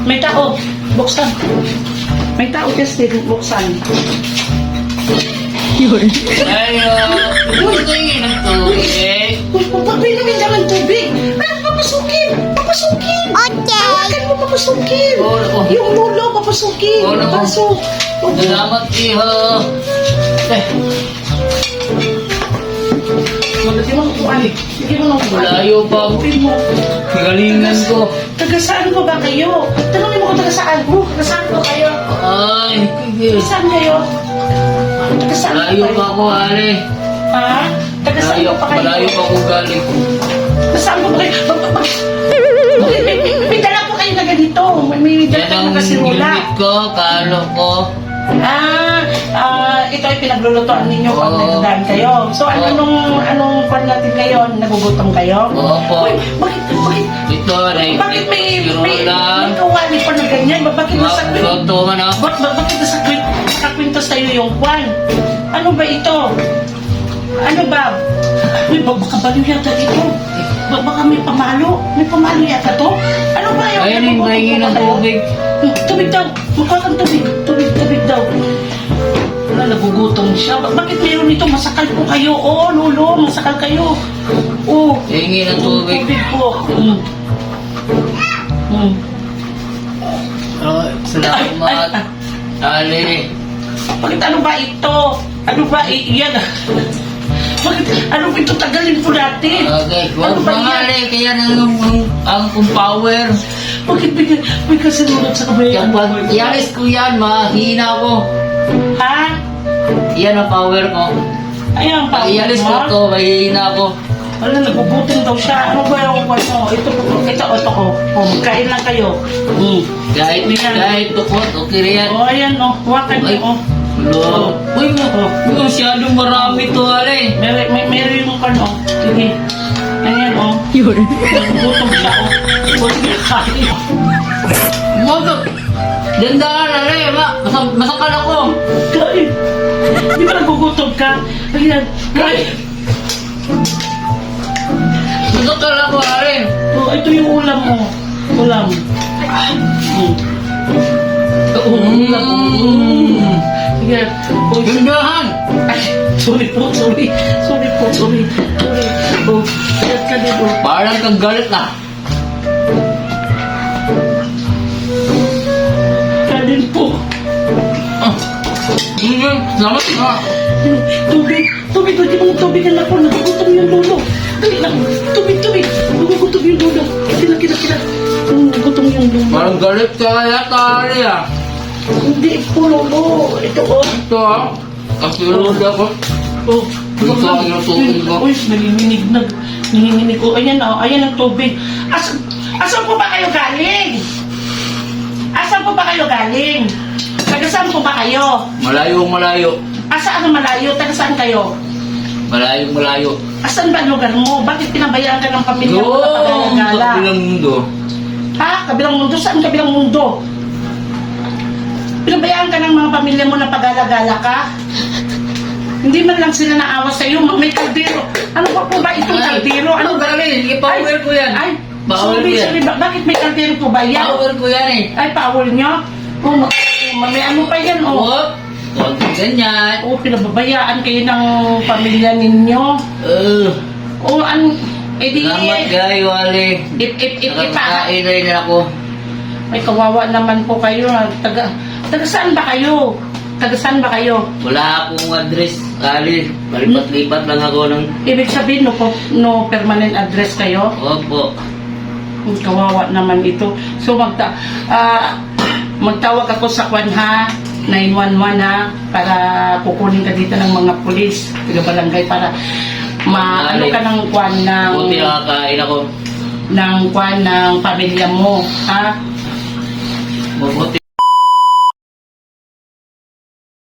May tao. Buksan. May tao kasi buksan. Yun. Tingin ng tubig. Papay namin dyan ng tubig. Ay, papasukin. Papasukin. Okay. Hawakan mo papasukin. Oo. Yung lulo papasukin. Oo, naku. Pasok. Salamat, Iho. Hindi mo kukuhan. Hindi mo nang kukuhan. Malayo pa. Hindi mo. Galingan ko. Taga saan ko ba kayo? Tanungin mo kung taga saan ko. Taga saan ko kayo? Ay, Taga saan kayo? Taga saan ko malayo kayo? pa ako, Ali. Ha? Taga saan Malayo ko pa kayo? pa ako galing. Taga saan ko ba kayo? May dala po kayo na ganito. May dala Yan kayo ang na kasimula. gimmick ko, kalo ko. Ito ay pinaglulutoan ninyo pag Oo. nagdadaan kayo. So, anong pan natin kayo? Nagugutom kayo? Opo. Uy, bakit Ito, bakit may lang. kawali pa na ganyan? Bakit nasa Magluto man ako. bakit nakakwintos tayo yung kwan? Ano ba ito? Ano ba? Uy, baka baliw yata ito. Baka may pamalo. May pamalo yata to. Ano ba yung Ayun yung bahingi ng tubig. Tubig daw. Magkuha kang tubig. Tubig daw. Wala, nagugutom siya. Bakit mayroon nito? Masakal po kayo. Oo, lolo. Masakal kayo. Oo. Hingi ng tubig. Tubig po. Oh, salamat. Ali. Bakit ano ba ito? Ano ba yan? Bakit ano ba ito? Tagalin po natin. Okay, Ano huwag ba yan? mahali. Kaya ang power. Bakit may kasinunod sa kamay? Kapag ialis ko yan, mahina ako. Ha? Yan ang power ko. Ayan pa. Pag ialis ko to, mahina ako. Wala, nagugutom daw siya. Ano ba yung kwan mo? Ito ko. O, magkain lang kayo. Kahit tukot, okay rin yan. O, ayan o. Huwakan Ay, niyo o. Lo. Uy, masyadong marami to, Ali. Meron yung kwan o. Sige. Ayan o. Yun. Nagugutom siya o. Huwag niya kain. Magod. Dandaan, Ali. Masakal ako. Kain. Di ba nagugutom ka? Ayan. Kain. Masakal ako, Ali. O, ito yung ulam mo. Ulam. Ulam. Sige. O, Gandahan. ay, sorry po. O, ayat ka dito. Parang kang galit na. Kanin po. Salamat ka. Tubig. Di mo tubig na ako. Nagugutom yung lulo. Dali lang. Tubig. Nagugutom yung lulo. Kila. Nagugutom yung lulo. Parang galit ka yata, Ali, ah. Hindi po, lolo. Ito, oh. Ito, ah. Kasunod ako. Oh. Ito ang tubig ko. Uy, nanginginig ko. Ayan, oh. Ayan ang tubig. Asan po ba kayo galing? Taga saan po ba kayo? Malayo. Asaan ang malayo? Taga saan kayo? Malayo. Asan ba ang lugar mo? Bakit pinabayaan ka ng pamilya mo na pagala-gala? Kabilang mundo. Ha? Kabilang mundo? Saan kabilang mundo? Pinabayaan ka ng mga pamilya mo na pagala-gala ka? Hindi man lang sila naawa sa iyo. May kaldero. Ano pa po ba itong kaldero? Ano ba, Ali? I-power ko yan. Ay, Power ko yan. sorry. Bakit may kaldero po ba yan? Power ko yan, eh. Ay, power nyo? Oh, may ano pa yan, oh. Huwag ganyan. Oh, pinababayaan kayo ng pamilya ninyo. Oh, edi, Salamat kayo, Ali. Nakakain na rin ako. may kawawa naman po kayo. Taga saan ba kayo? Wala akong address, Ali. Palipat-lipat lang ako ng... Ibig sabihin, no permanent address kayo? Opo. Kawawa naman ito. So, magtawag ako sa kwan ha, 911 ha, para kukunin ka dito ng mga pulis, taga-barangay, para maano ka ng kwan Buti nakakain ako. ng pamilya mo, ha? Mabuti.